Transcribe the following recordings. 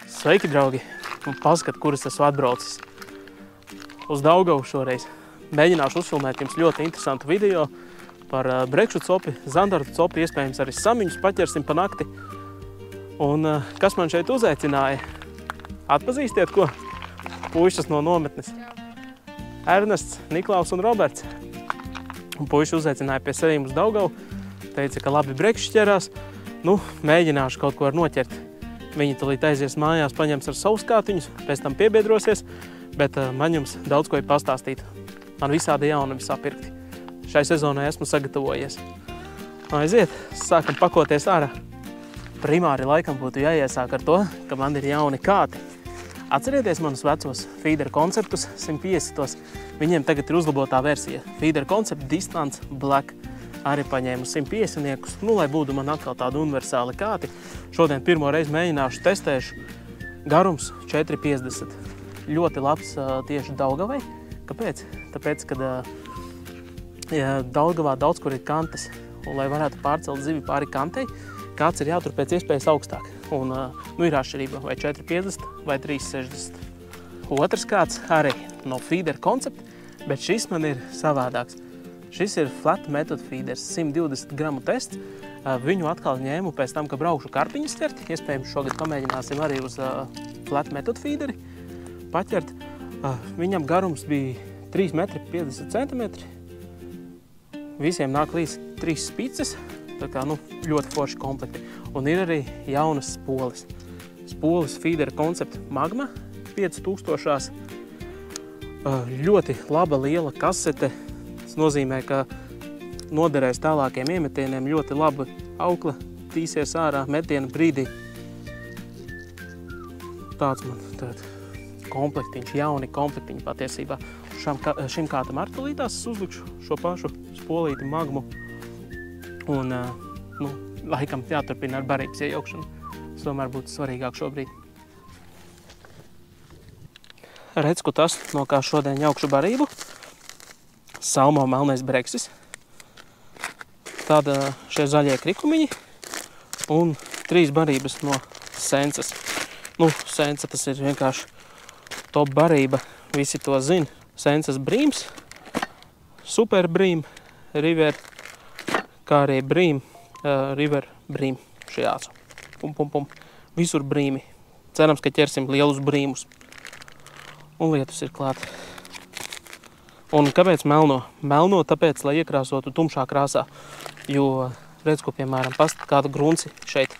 Sveiki, draugi! Un paskat, kur es esmu atbraucis. Uz Daugavu šoreiz. Mēģināšu uzfilmēt jums ļoti interesantu video par brekšu copi, zandartu copi, iespējams arī samiņus paķersim pa nakti. Un kas man šeit uzaicināja? Atpazīstiet, ko? Puišas no nometnes. Ernests, Niklaus un Roberts. Un puiši uzaicināja pie sevīm uz Daugavu. Teica, ka labi brekši ķerās. Nu, mēģināšu kaut ko ar noķert. Viņi tulīt aizies mājās, paņems ar savus kātiņus, pēc tam piebiedrosies, bet man jums daudz ko ir pastāstīt. Man visādi jaunumi sapirkti. Šai sezonai esmu sagatavojies. Aiziet, sākam pakoties ārā. Primāri laikam būtu jāiesāk ar to, ka man ir jauni kāti. Atcerieties manus vecos feeder konceptus 150. Viņiem tagad ir uzlabotā versija. Feeder Concept Distance Black. Arī paņēmu 150-niekus, nu, lai būtu man atkal tādi universāli kāti. Šodien pirmo reizi mēģināšu, testēšu. Garums 4,50. Ļoti labs tieši Daugavai. Kāpēc? Tāpēc, kad Daugavā daudz kur ir kantes, un lai varētu pārcelt zivi pāri kantei, kāds ir jātur pēc iespējas augstāk. Un, nu, ir atšķirība vai 4,50 vai 3,60. Otrs kāds arī no Feeder Concept, bet šis man ir savādāks. Šis ir Flat Method Feeders, 120 gramu tests. Viņu atkal ņēmu pēc tam, ka braukšu karpiņus ķert. Iespējams, šogad pamēģināsim arī uz Flat Method Feederi paķert. Viņam garums bija 3,50 m. Visiem nāk līdz 3 spices, tā kā, nu, ļoti forši komplekti. Un ir arī jaunas spoles. Spoles Feeder Concept Magma 5000. Ļoti laba liela kasete. Tas nozīmē, ka noderēs tālākiem iemetieniem, ļoti labi aukla tīsies ārā metiena brīdī. Tāds man tad komplektiņš, jauni komplektiņi patiesībā. Šim kātam artulītās es uzlikšu šo pašu spolīti Magmu. Un, nu, laikam jāturpina ar barības iejaukšanu. Tas tomēr būtu svarīgāk šobrīd. Redz, ko tas, no kā šodien jaukšu barību. Salmo melnais breksis, tad šie zaļie krikumiņi un 3 barības no Sensas. Nu, Sensa tas ir vienkārši top barība, visi to zina. Sensas brīms, super brīm, river, kā arī brīm, river brīm šajās. Visur brīmi. Cerams, ka ķersim lielus brīmus. Un lietus ir klāt. Un kāpēc melno? Melno tāpēc, lai iekrāsotu tumšā krāsā. Jo, redz, ko, piemēram, paskat kādu grunci šeit.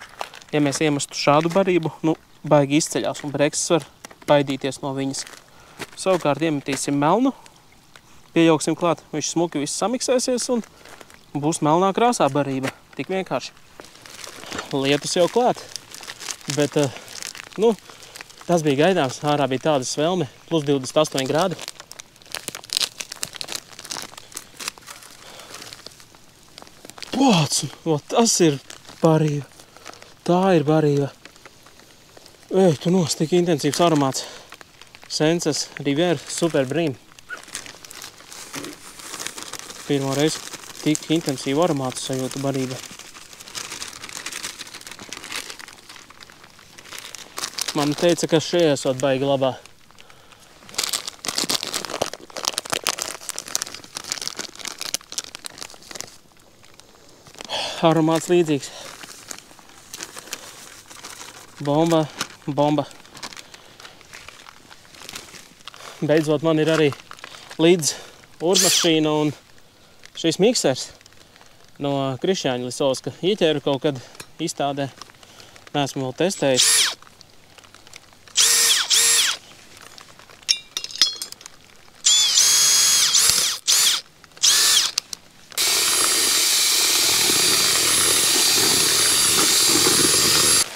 Ja mēs iemestu šādu barību, nu, baigi izceļās un breksis var baidīties no viņas. Savukārt iemetīsim melnu, piejauksim klāt, viņš smuki viss samiksēsies un būs melnā krāsā barība. Tik vienkārši. Lietus jau klāt. Bet, nu, tas bija gaidāms. Ārā bija tāda svelme, plus 28 grādi. Pats, tas ir barība. Tā ir barība. Ej, tu nos, tik intensīvs aromāts. Sensas River Super Brīm. Pirmo reizi tik intensīvu aromātu sajūtu barība. Man teica, ka šie esot baigi labā. Aromāts līdzīgs. Bomba, bomba. Beidzot man ir arī līdz urmašīna un šis miksers no Krišjāņa Lisovska. Ieķēru kaut kad izstādē. Neesmu vēl testējis.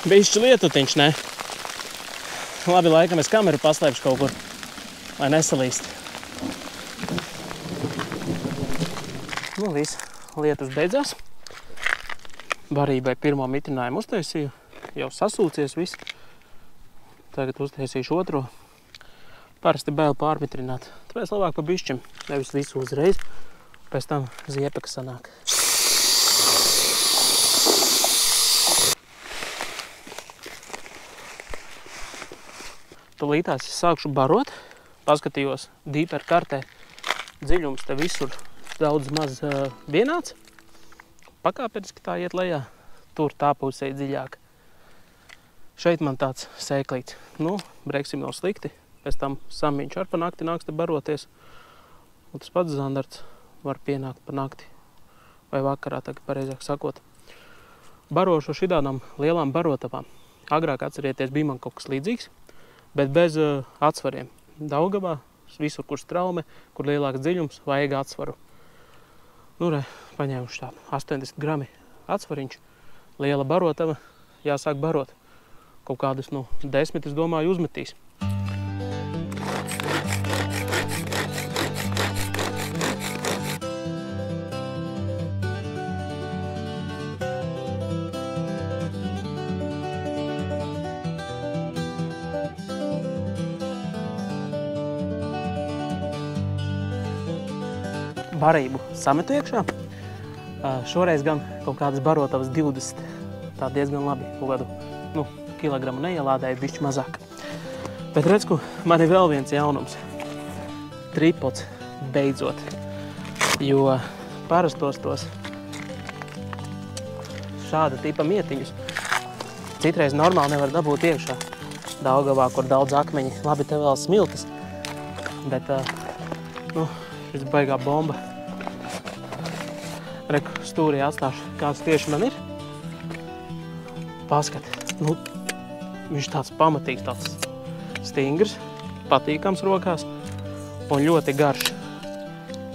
Bišķi lietutiņš, ne? Labi, laikam es kameru paslēpšu kaut kur, lai nesalīst. Nu, viss. Lietus beidzās. Barībai pirmo mitrinājumu uztaisīju. Jau sasūcies viss. Tagad uztaisīšu otro. Parasti bail pārmitrināt. Tāpēc labāk pa bišķim. Nevis visu uzreiz. Pēc tam ziepeka sanāk. Tūlītās es sākšu barot. Paskatījos dīper kartē. Dziļums te visur daudz maz vienāds. Pakāpeniski tā iet lejā. Tur tā pusē dziļāk. Šeit man tāds sēklīts. Nu, Breksim nav slikti. Pēc tam samiņš ar pa nakti nāks te baroties. Un tas pats zandarts var pienākt pa nakti. Vai vakarā, tagad pareizāk sakot. Barošu šitādām lielām barotavām. Agrāk, atcerieties, bija man kaut kas līdzīgs, bet bez atsvariem. Daugavā, visur, kur straume, kur lielāks dziļums, vajag atsvaru. Nu, paņēmuši tādu 80 grami atsvariņš. Liela barotava, jāsāk barot. Kaut kādus, 10, es domāju, uzmetīs. Barību sametu iekšā. Šoreiz gan kaut kādas barotavas 20. Tā diezgan labi. Kaut kādu, kilogramu neielādēju, bišķi mazāk. Bet redz, ko man ir vēl viens jaunums. Tripods beidzot. Jo parastos tos šāda tipa mietiņus citreiz normāli nevar dabūt iekšā. Daugavā, kur daudz akmeņi. Labi, te vēl smiltis. Bet, šis baigā bomba. Reku, stūrī atstāšu, kāds tieši man ir. Paskat, viņš tāds pamatīgs, tāds stingrs, patīkams rokās un ļoti garš.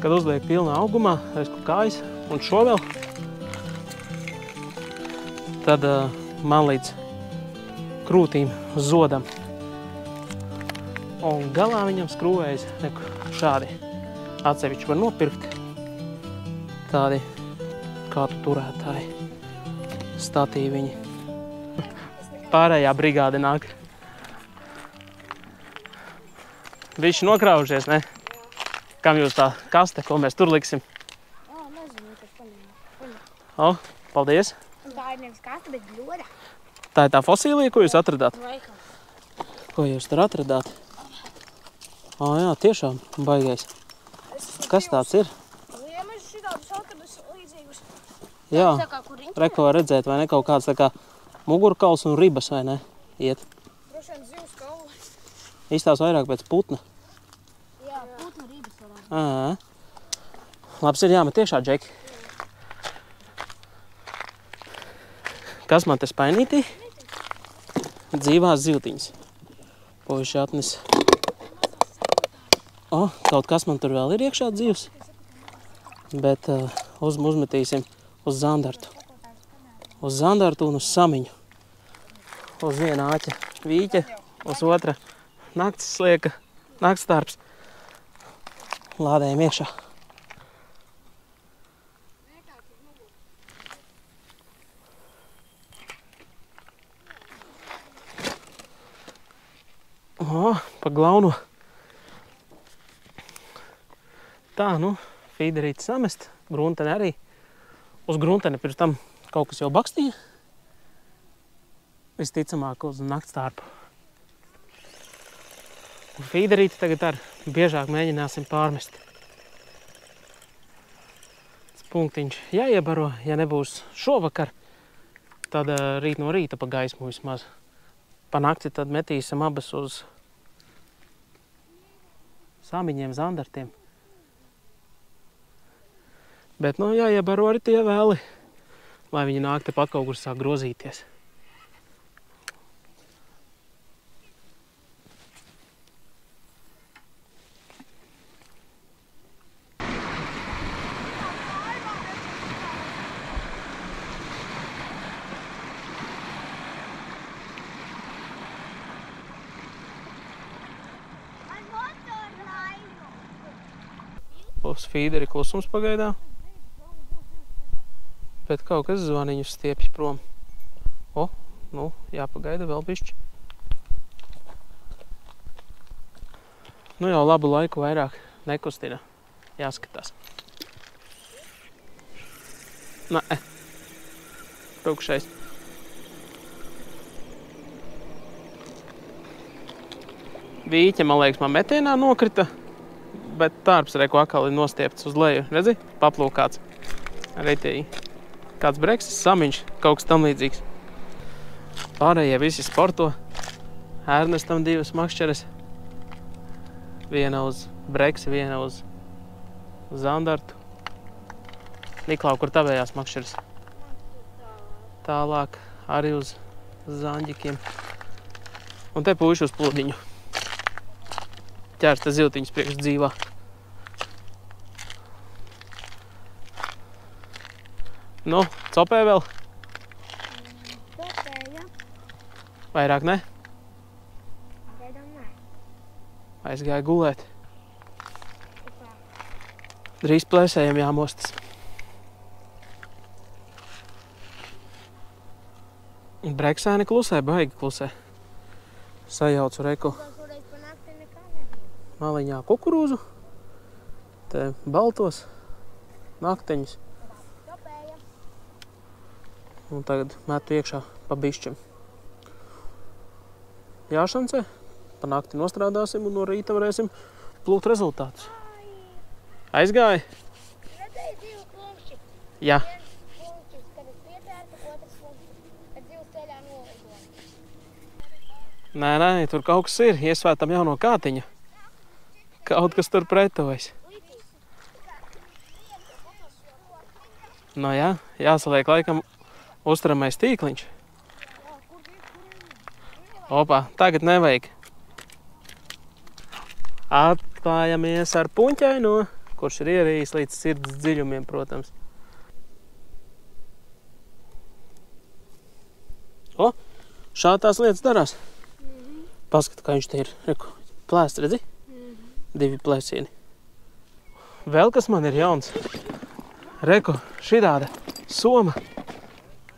Kad uzliek pilnā augumā, resku kājas un šo vēl, tad man līdz krūtīm zodam. Un galā viņam skrūvējas, reku, šādi atsevišķi var nopirkt. Tādi kā tu turētāji, statīviņi. Pārējā brigāde nāk. Viši nokraužies, ne? Kam jūs tā kaste, ko mēs tur liksim? Nezinu, kas paņēma. O, paldies. Tā ir nevis kaste, bet bļoda. Tā ir tā fosīlija, ko jūs atradāt? Veikals. Ko jūs tur atradāt? O, jā, tiešām baigais. Kas tāds ir? Mēs šitādus atradus līdzīgus. Jā, Tā kā kur riņķi. reko var redzēt, vai ne, kaut kāds tā kā mugurkauls un ribas, vai ne, iet. Droši vien zivs kauli. Izstās vairāk pēc putna. Jā, putna ribas varētu. Labs ir jāmet tiešā, Džeki. Kas man te spainītī? Dzīvās zivtiņas. Puiši atnes. O, kaut kas man tur vēl ir iekšā dzīvs. Bet uzmetīsim uz zandartu. Uz zandartu un uz samiņu. Uz viena āķa vīķa, uz otra nakts slieka, nakts darbs. Lādējam iekšā. O, pa glaunu. Tā, fīderīti samest, grunteni arī. Uz grunteni pirms tam kaut kas jau bakstīja. Visticamāk uz naktstārpu. Un fīderīti tagad ar biežāk mēģināsim pārmest. Tas punktiņš jāiebaro, ja nebūs šovakar, tad rīt no rīta pa gaismu vismaz. Pa nakti tad metīsim abas uz samiņiem, zandartiem. Bet, jāiebaro arī tie vēli, lai viņi nāk tepat kaut kur sāk grozīties. Uz fīderi klusums pagaidā. Bet kaut kas zvaniņus stiepj prom. O, jāpagaida vēl bišķi. Jau labu laiku vairāk nekustina. Jāskatās. Tukšais. Vīķa, man liekas, man metienā nokrita, bet tārps reku akali nostiepts uz leju. Redzi? Paplūkāts. Reitīgi. Kāds breksis, samiņš, kaut kas tam līdzīgs. Pārējie visi sporto. Ernestam 2 makšķeres. Viena uz breksi, viena uz zandartu. Niklau, kur tavējās makšķeres? Tālāk arī uz zanģikiem. Un te puiši uz pludiņu. Ķērsta zivtiņas priekš dzīvā. Nu, copē vēl? Copēja. Vairāk ne? Gaidām nē. Aizgāja gulēt. Upā. Drīz plēsējiem jāmostas. Breksēni klusē, baigi klusē. Sajaucu reku Šoreiz pa nakti nekā nebija. maliņā kukurūzu. Te baltos nakteņus. Copēja. Un tagad metu iekšā pa bišķim. Jāšancē. Pa nakti nostrādāsim un no rīta varēsim plūkt rezultātus. Aizgāja? Redzēju 2 klumšķi. Jā. Viens klumšķis, kad es pietērtu, otrs klumšķis, kad zivs ceļā nolidoja. Nē, tur kaut kas ir. Iesvētam jauno kātiņu. Kaut kas tur pretojas. Nu jā, jāsaliek laikam uzturamais tīkliņš. Opā, tagad nevajag. Atklājamies ar puņķaino, kurš ir ierījis līdz sirds dziļumiem, protams. O, šādi tās lietas darās. Paskat, kā viņš te ir. Reku, plēst, redzi? 2 plēsieni. Vēl kas man ir jauns. Reku, šitāda soma,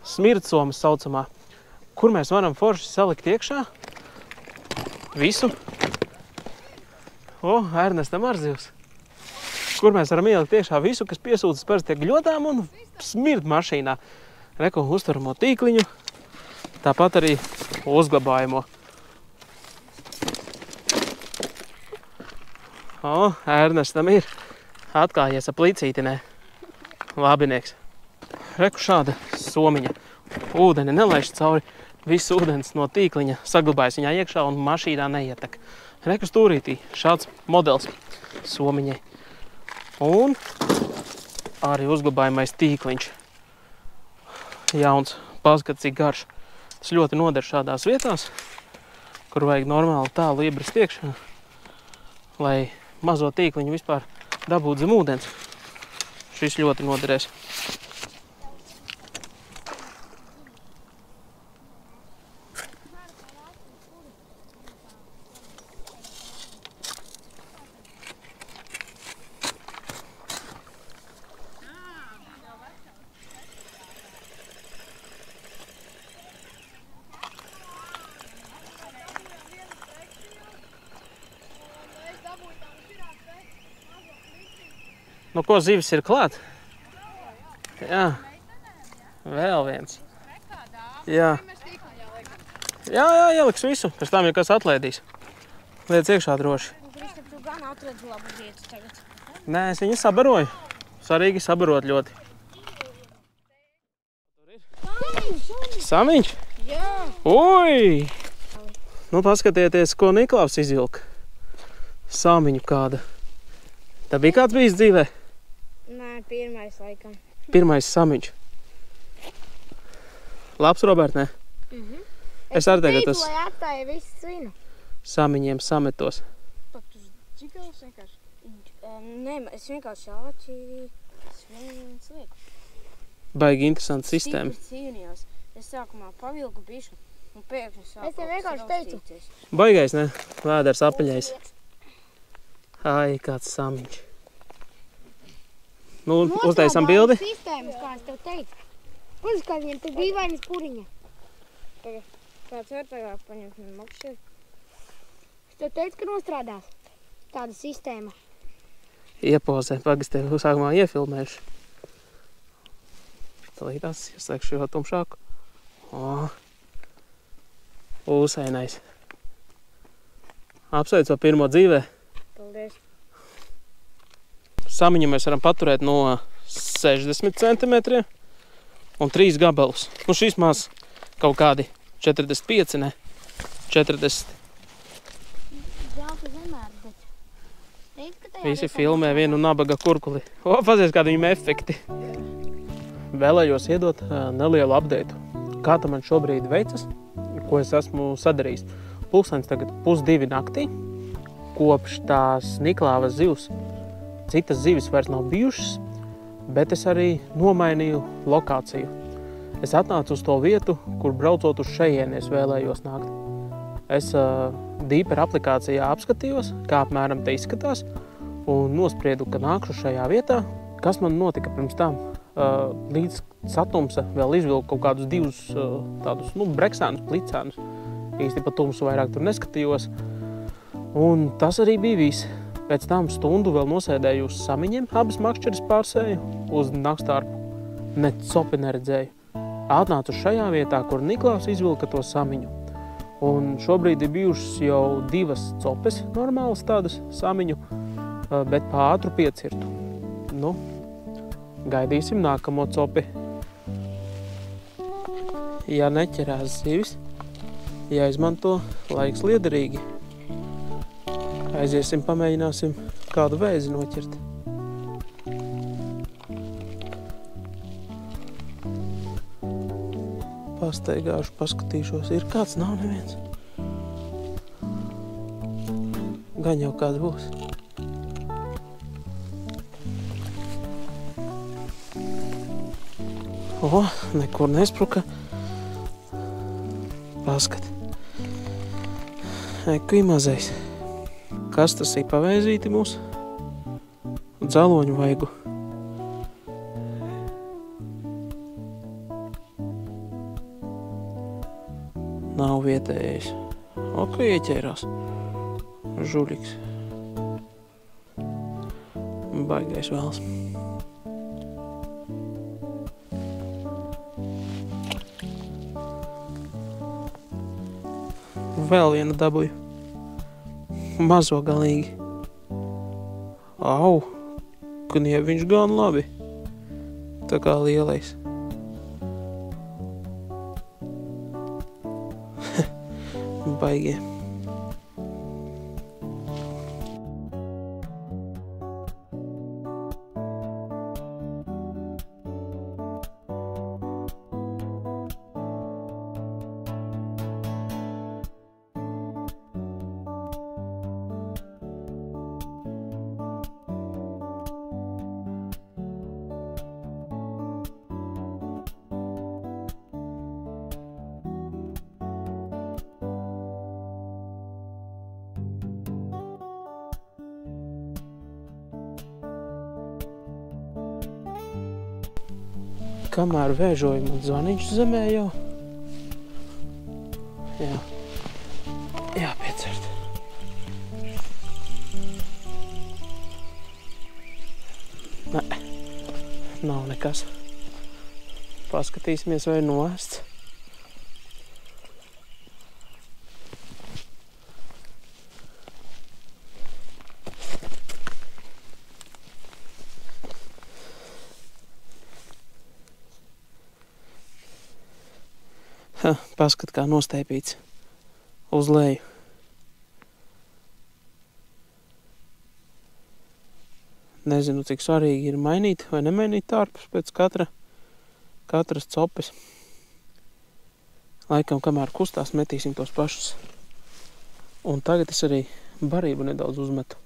smirdsoma saucamā, kur mēs varam forši salikt iekšā visu. O, Ernestam ar zivs. Kur mēs varam ielikt iekšā visu, kas piesūtas parasti tiek gļodām un smird mašīnā. Reku, uzturamo tīkliņu, tāpat arī uzglabājamo. O, Ernestam ir atkājies ap līcītinē. Labinieks. Reku šāda somiņa. Ūdeni nelaiž cauri. Viss ūdens no tīkliņa saglabājas viņā iekšā un mašīnā neietek. Reku stūrītī. Šāds modelis somiņai. Un arī uzglabājamais tīkliņš. Jauns. Paskat, cik garš. Tas ļoti noder šādās vietās, kur vajag normāli tālu iebrist iekšā, lai mazo tīkliņu vispār dabūt zem ūdens. Šis ļoti noderēs. Nu, ko zivis ir klāt? Jā. Vēl viens. Jā. Jā, ieliks visu. Pēc tam, ja kas atlaidīs. Liec iekšā droši. Kristap, tu gan atradzi labu vietu tagad. Nē, es viņu sabaroju. Svarīgi sabarot ļoti. Samiņš? Jā. Ui! Nu, paskatieties, ko Niklaus izvilka. Samiņu kāda. Tā bija kāds bijis dzīvē? Nē, pirmais laikam. Pirmais samiņš. Labs, Robert, ne? Es arī tagad teicu, lai atstāja visu svinu. samiņiem sametos. Pat uz džigals vienkārši? Nē, es vienkārši āķi svinus lieku. Baigi interesanta sistēma. Stipri cīnījās. Es sākumā pavilku bišu un pēkšņi sāku Es tev vienkārši teicu. raustīties. Baigais, ne? Vēders apaļais. Ai, kāds samiņš. Nu, uztaisam bildi. Sistēmas, kā es tev teicu. Protams, kā viņiem te dīvainas puriņa. Kāds var tagad paņemt man makšķeri? Es tev teicu, ka nostrādās tāda sistēma. Iepozē. Pagas tev sākumā iefilmējuši. Talītās, ieslēgšu jau tumšāku. O, ūsainais. Apsveicu ar pirmo dzīvē. Paldies. Samiņu mēs varam paturēt no 60 centimetriem un 3 gabalus. Nu, šīs mās kaut kādi 45, ne? 40. Zelta zemēr, bet... Visi filmē vienu nabaga kurkuli. O, pazies, kādi viņam efekti. Vēlējos iedot nelielu update. Kā tam man šobrīd veicas, ko es esmu sadarījis. Pulkstenis tagad 1:30 naktī. Kopš tās Niklāvas zivs. Citas zivis vairs nav bijušas, bet es arī nomainīju lokāciju. Es atnācu uz to vietu, kur braucot uz šejieni es vēlējos nākt. Es Dīper aplikācijā apskatījos, kā apmēram te izskatās, un nospriedu, ka nākšu šajā vietā. Kas man notika pirms tam? Līdz satumsa vēl izvilku kaut kādus divus tādus, breksēnus, plicēnus. Īsti pa tumsu vairāk tur neskatījos. Un tas arī bija viss. Pēc tam stundu vēl nosēdēju uz samiņiem, abas makšķeres pārsēju, uz nakstārpu. Ne copi neredzēju. Atnācu šajā vietā, kur Niklāvs izvilka to samiņu. Un šobrīd ir bijušas jau 2 copes, normālas tādas samiņu, bet pa ātru piecirtu. Nu, gaidīsim nākamo copi. Ja neķerās zivis, jāizmanto laiks liederīgi. Aiziesim, pamēģināsim kādu vēzi noķert. Pastaigāšu, paskatīšos. Ir kāds? Nav neviens. Gan jau kāds būs. O, nekur nespruka. Paskat. Eku ir mazais. Kas tas ir pavēzīti mūs? Dzaloņu vaigu. Nav vietējais. Ok, ieķērās. Žuļiks. Baigais vēls. Vēl viena dabūju. Mazo galīgi. Au, knie viņš gan labi. Tā kā lielais. Baigie. Kamēr vēžoju, man zvaniņš zemē jau. Jā. Jāpiecert. Nē, nav nekas. Paskatīsimies, vai noēsts. Paskat, kā nosteipīts uz leju. Nezinu, cik svarīgi ir mainīt vai nemainīt tārpus pēc katras copes. Laikam, kamēr kustās, metīsim tos pašus. Un tagad es arī barību nedaudz uzmetu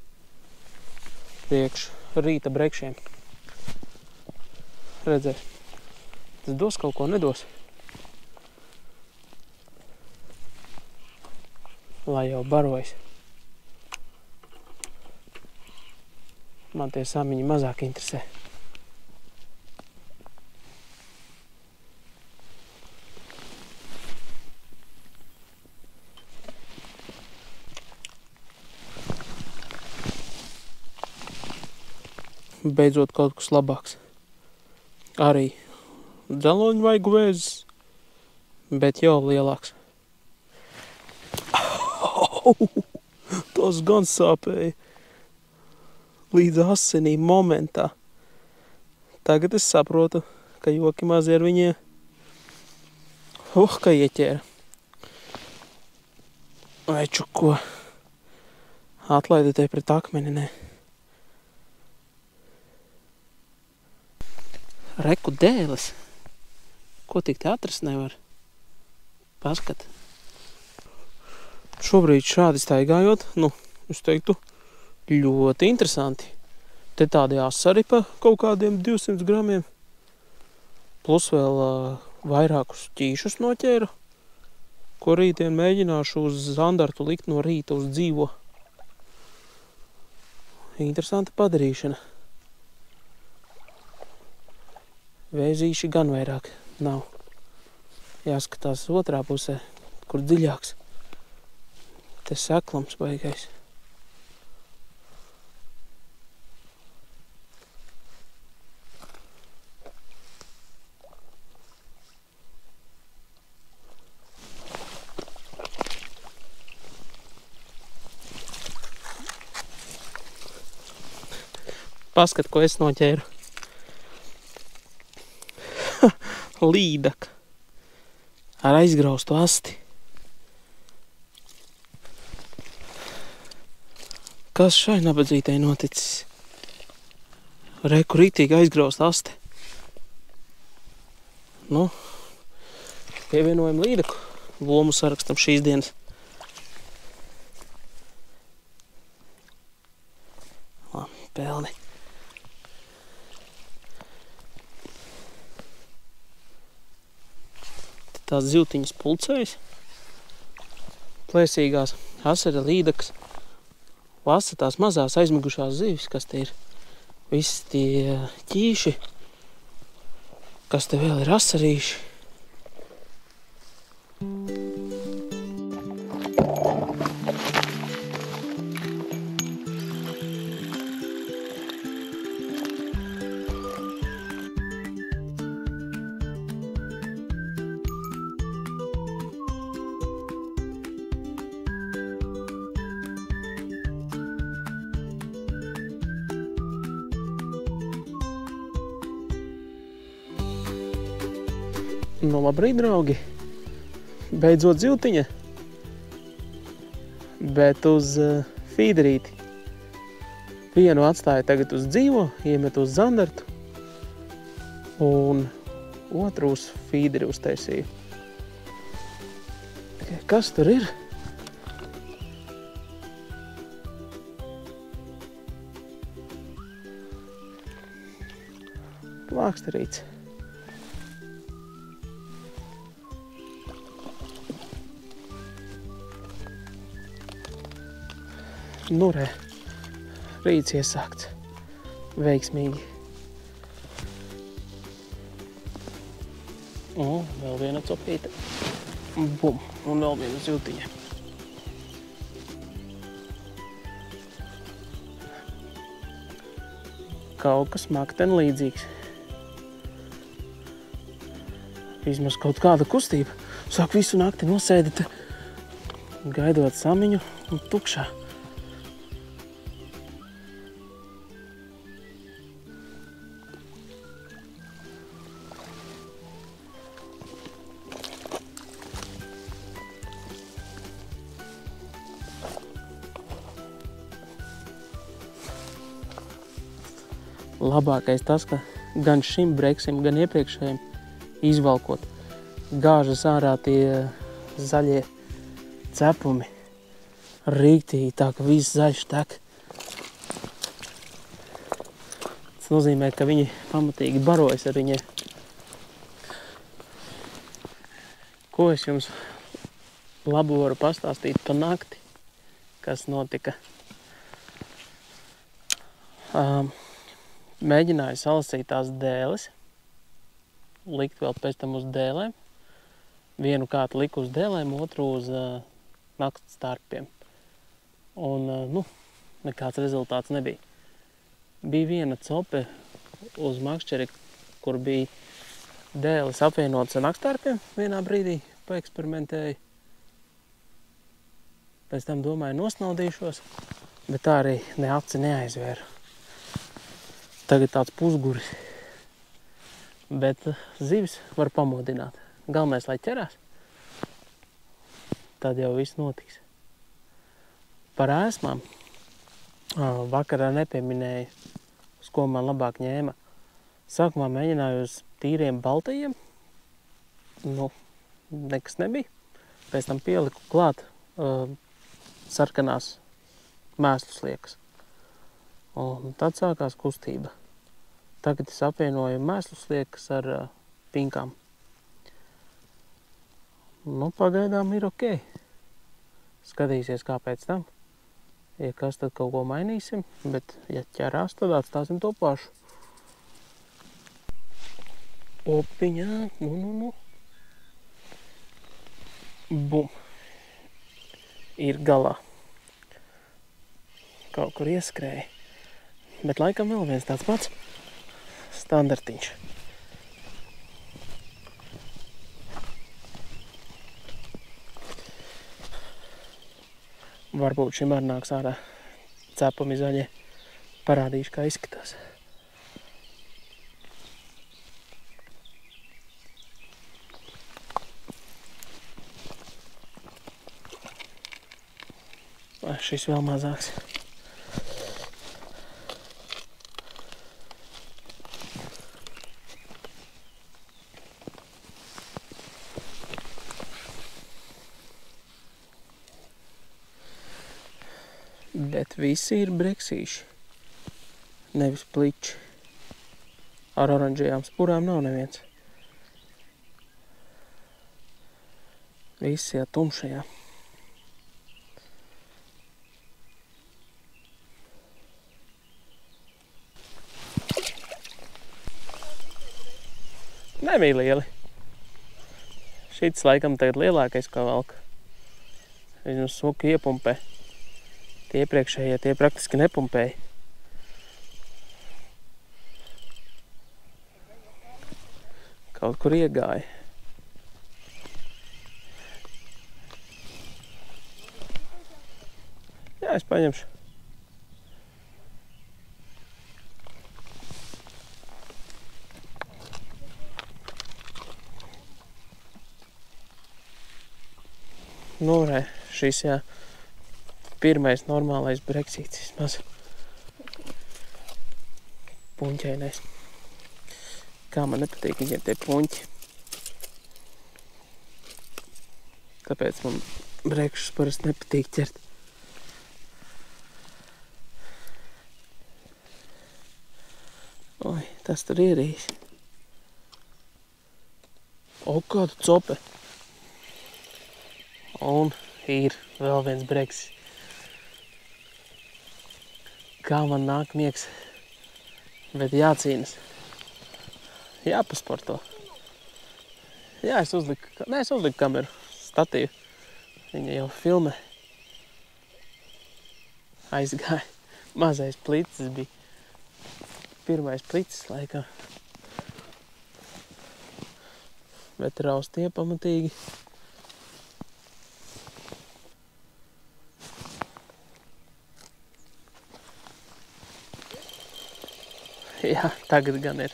priekš rīta brekšiem. Redzēs, tas dos kaut ko, nedos. Lai jau barojas. Man tie samiņi mazāk interesē. Beidzot kaut kas labāks. Arī dzaloņu vaigu vēzis, bet jau lielāks. Tas gan sāpēja. Līdz asinīm momentā. Tagad es saprotu, ka joki mazi ar viņiem. Ka ieķēra. Veču, ko? Atlaidi te pret akmeni, ne? Reku dēles. Ko tik te atrast nevar? Paskat. Šobrīd šādi staigājot, es teiktu, ļoti interesanti. Te tādi asari pa kaut kādiem 200 gramiem. Plus vēl vairākus ķīšus noķēru, ko rītdien mēģināšu uz zandartu likt no rīta uz dzīvo. Interesanta padarīšana. Vēzīši gan vairāk nav. Jāskatās otrā pusē, kur dziļāks. Te seklams baigais. Paskat, ko es noķēru. Līdaka. Ar aizgraustu asti. Kas šai nabadzītai noticis? Reku rītīgi aizgraust asti. Pievienojam līdaku. Lomu sarakstam šīs dienas. Pelni. Tās zivtiņas pulcējas. Plēsīgās asara līdakas. Lasa tās mazās aizmigušās zivis, kas te ir. Visi tie ķīši, kas te vēl ir asarīši. Labrīt, draugi! Beidzot zivtiņa, bet uz fīderīti. Vienu atstāju tagad uz dzīvo, iemetu uz zandartu un otru uz fīderi uztaisīju. Kas tur ir? Plāksterīts. Re, rīts iesākts. Veiksmīgi. Vēl viena copīte. Bum, un vēl viena zivtiņa. Kaut kas makten līdzīgs. Vismaz kaut kāda kustība. Sāk visu nakti nosēdēt, gaidot samiņu un tukšā. Labākais tas, ka gan šim breksim, gan iepriekšējiem izvalkot gāžas ārā tie zaļie cepumi. Rīktīgi tā, ka viss zaļš tek. Tas nozīmē, ka viņi pamatīgi barojas ar viņiem. Ko es jums labu varu pastāstīt pa nakti, kas notika? Mēģināju salasīt tās dēles, likt vēl pēc tam uz dēlēm. Vienu kātu liku uz dēlēm, otru uz nakts starpiem. Un, nekāds rezultāts nebija. Bija viena cope uz makšķeri, kur bija dēles apvienotas ar naktstarpiem. Vienā brīdī paeksperimentēju. Pēc tam domāju nosnaudīšos, bet tā arī ne aci neaizvēru. Tagad tāds pusguris. Bet zivis var pamodināt. Galvenais, lai ķerās. Tad jau viss notiks. Par ēsmām. Vakarā nepieminēju, uz ko man labāk ņēma. Sākumā mēģināju uz tīriem baltajiem. Nekas nebija. Pēc tam pieliku klāt sarkanās mēslu sliekas. Un tad sākās kustība. Tagad es apvienoju mēslu sliekas ar pinkām. Pagaidām ir ok. Skatīsies kā pēc tam. Ja kas, tad kaut ko mainīsim, bet ja ķerās, tad atstāsim to pašu. Opiņā, Bum. Ir galā. Kaut kur ieskrēja. Bet laikam vēl viens tāds pats standartiņš. Varbūt šim arī nāks ārā cepumi zaļie. Parādīšu, kā izskatās. Šis vēl mazāks. Bet visi ir breksīši, nevis pliči. Ar oranžajām spurām nav neviens. Visi ir tumšajā. Nebija lieli. Šits laikam tagad lielākais, kā valka. Viņu smuki iepumpē. Tie iepriekšējie, tie praktiski nepumpēja. Kaut kur iegāja. Jā, es paņemšu. Šis, jā, pirmais normālais breksīts vismaz. Puņķēnais. Kā man nepatīk viņiem tie puņķi. Tāpēc man brekšus parasti nepatīk ķert. Oi, tas tur ierīs. O, kāda cope. Un ir vēl viens breksis. Kā man nāk miegs, bet jācīnas. Jāpasporto. Jā, es uzliku kameru, statīvu. Viņa jau filmē. Aizgāja. Mazais plicis bija. Pirmais plicis laikā. Bet raustie pamatīgi. Jā, tagad gan ir.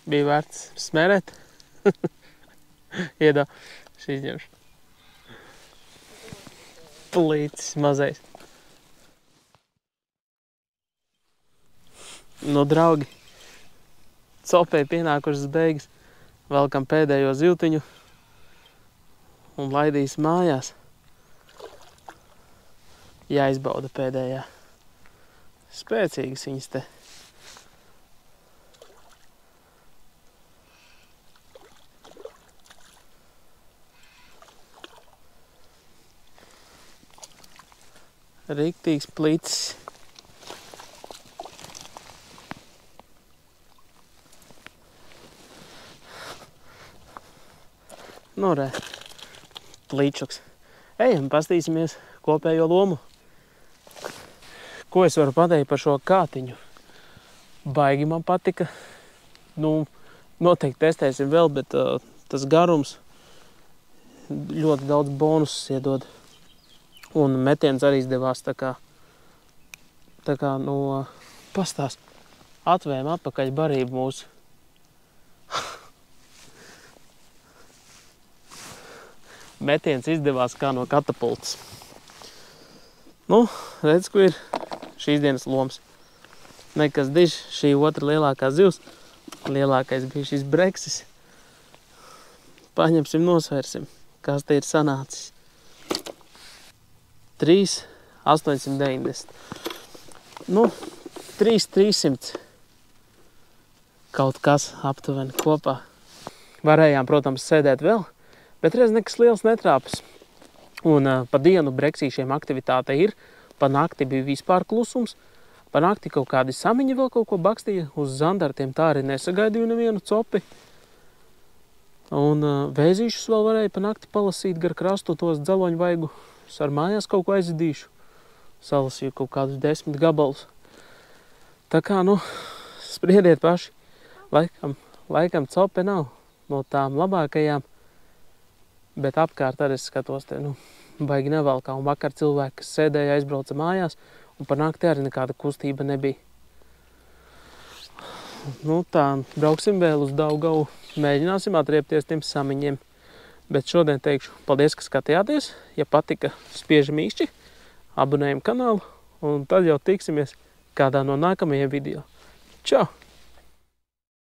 Bija vērts smērēt. Iedā, šī izņemšu. Plīcis mazais. Draugi. Copē pienākušas beigas, velkam pēdējo zivtiņu un laidīs mājās. Jāizbauda pēdējā. Spēcīgas viņas te. Riktīgs plicis. Re, plīčuks. Ejam, pastīsimies kopējo lomu. Ko es varu pateikt par šo kātiņu? Baigi man patika. Nu, noteikti testēsim vēl, bet tas garums ļoti daudz bonusus iedod. Un metiens arī izdevās tā kā nu, pastāst. Atvējam atpakaļ barību mūsu. Metiens izdevās kā no katapultas. Nu, redz, ko ir šīs dienas lomas. Nekas dižs, šī otra lielākā zivs. Lielākais bija šis breksis. Paņemsim, nosvērsim, kas te ir sanācis. 3,890. Nu, 300 kaut kas aptuveni kopā. Varējām, protams, sēdēt vēl, bet reiz nekas liels netrāpas. Un pa dienu breksīšiem aktivitāte ir, pa nakti bija vispār klusums, pa nakti kaut kādi samiņi vēl kaut ko bakstīja, uz zandartiem tā arī nesagaidīju nevienu copi. Un vēzīšus vēl varēja pa nakti palasīt gar krastu tos dzeloņu vaigu. Es ar mājās kaut ko aizidīšu. Salasīju kaut kādus 10 gabalus. Tā kā, nu, spriediet paši. Laikam cope nav no tām labākajām, bet apkārt arī es skatos te, nu, baigi nevalkā. Un vakar cilvēki, kas sēdēja, aizbrauca mājās, un par nakti arī nekāda kustība nebija. Nu tā, brauksim vēl uz Daugavu, mēģināsim atriepties tiem samiņiem. Bet šodien teikšu paldies, ka skatījāties. Ja patika, spiežam īšķi, abonējam kanālu, un tad jau tiksimies kādā no nākamajiem video. Čau!